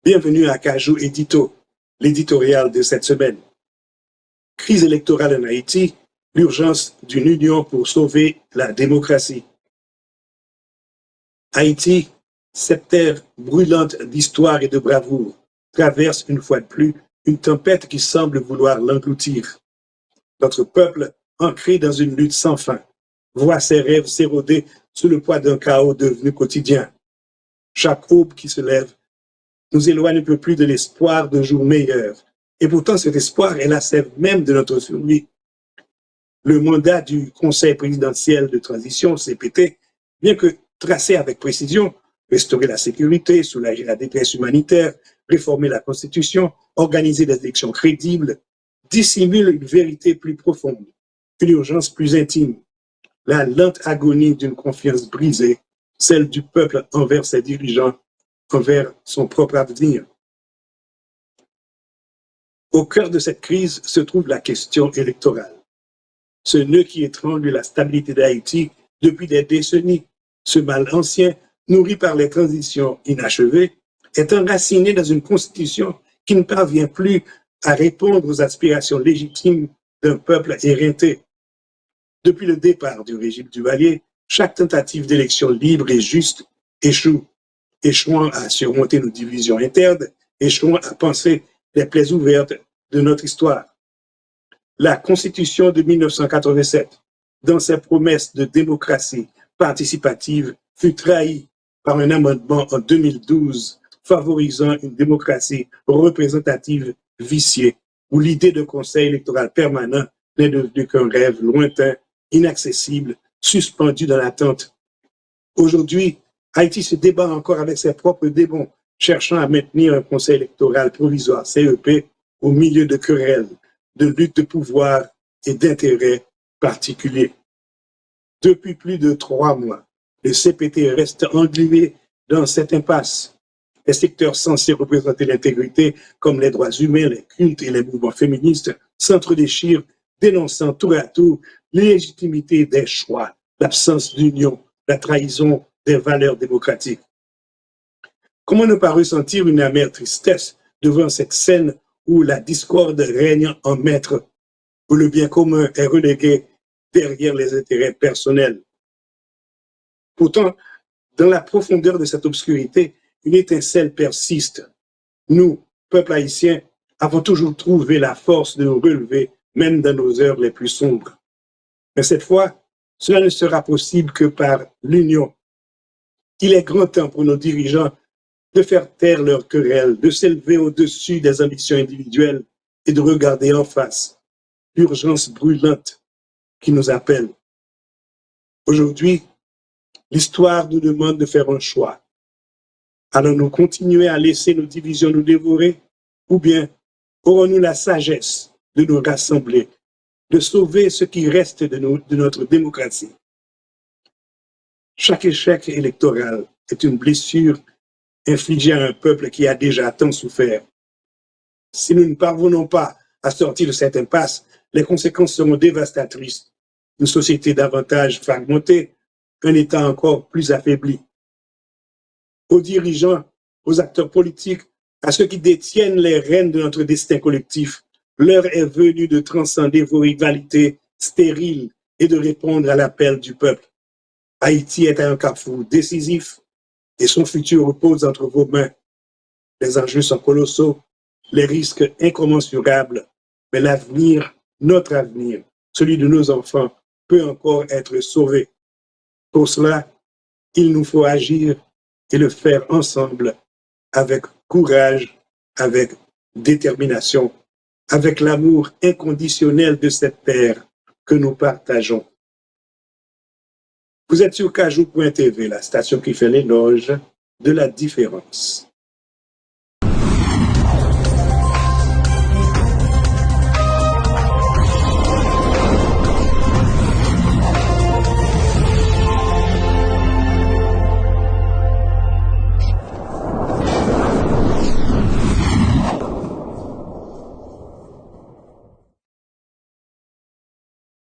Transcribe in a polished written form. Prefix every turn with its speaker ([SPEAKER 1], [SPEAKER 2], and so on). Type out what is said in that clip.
[SPEAKER 1] Bienvenue à Cajou Édito, l'éditorial de cette semaine. Crise électorale en Haïti, l'urgence d'une union pour sauver la démocratie. Haïti, cette terre brûlante d'histoire et de bravoure, traverse une fois de plus une tempête qui semble vouloir l'engloutir. Notre peuple, ancré dans une lutte sans fin, voit ses rêves s'éroder sous le poids d'un chaos devenu quotidien. Chaque aube qui se lève nous éloigne un peu plus de l'espoir d'un jour meilleur. Et pourtant, cet espoir est la sève même de notre survie. Le mandat du Conseil présidentiel de transition, CPT, bien que tracé avec précision, restaurer la sécurité, soulager la détresse humanitaire, réformer la Constitution, organiser des élections crédibles, dissimule une vérité plus profonde, une urgence plus intime, la lente agonie d'une confiance brisée, celle du peuple envers ses dirigeants, envers son propre avenir. Au cœur de cette crise se trouve la question électorale. Ce nœud qui étrangle la stabilité d'Haïti depuis des décennies, ce mal ancien, nourri par les transitions inachevées, est enraciné dans une constitution qui ne parvient plus à répondre aux aspirations légitimes d'un peuple éreinté. Depuis le départ du régime Duvalier, chaque tentative d'élection libre et juste échoue, échouant à surmonter nos divisions internes, échouant à penser les plaies ouvertes de notre histoire. La Constitution de 1987, dans ses promesses de démocratie participative, fut trahie par un amendement en 2012 favorisant une démocratie représentative viciée, où l'idée de conseil électoral permanent n'est devenue qu'un rêve lointain, inaccessible, suspendu dans l'attente. Aujourd'hui, Haïti se débat encore avec ses propres démons, cherchant à maintenir un conseil électoral provisoire, CEP, au milieu de querelles, de luttes de pouvoir et d'intérêts particuliers. Depuis plus de 3 mois, le CPT reste englué dans cette impasse. Les secteurs censés représenter l'intégrité, comme les droits humains, les cultes et les mouvements féministes, s'entre-déchirent, dénonçant tour à tour l'illégitimité des choix, l'absence d'union, la trahison des valeurs démocratiques. Comment ne pas ressentir une amère tristesse devant cette scène où la discorde règne en maître, où le bien commun est relégué derrière les intérêts personnels? Pourtant, dans la profondeur de cette obscurité, une étincelle persiste. Nous, peuple haïtien, avons toujours trouvé la force de nous relever, même dans nos heures les plus sombres. Mais cette fois, cela ne sera possible que par l'union. Il est grand temps pour nos dirigeants de faire taire leurs querelles, de s'élever au-dessus des ambitions individuelles et de regarder en face l'urgence brûlante qui nous appelle. Aujourd'hui, l'histoire nous demande de faire un choix. Allons-nous continuer à laisser nos divisions nous dévorer, ou bien aurons-nous la sagesse de nous rassembler, de sauver ce qui reste de notre démocratie? Chaque échec électoral est une blessure infligée à un peuple qui a déjà tant souffert. Si nous ne parvenons pas à sortir de cette impasse, les conséquences seront dévastatrices. Une société davantage fragmentée, un État encore plus affaibli. Aux dirigeants, aux acteurs politiques, à ceux qui détiennent les rênes de notre destin collectif, l'heure est venue de transcender vos rivalités stériles et de répondre à l'appel du peuple. Haïti est à un carrefour décisif et son futur repose entre vos mains. Les enjeux sont colossaux, les risques incommensurables, mais l'avenir, notre avenir, celui de nos enfants, peut encore être sauvé. Pour cela, il nous faut agir et le faire ensemble, avec courage, avec détermination, avec l'amour inconditionnel de cette terre que nous partageons. Vous êtes sur Cajou.tv, la station qui fait l'éloge de la différence.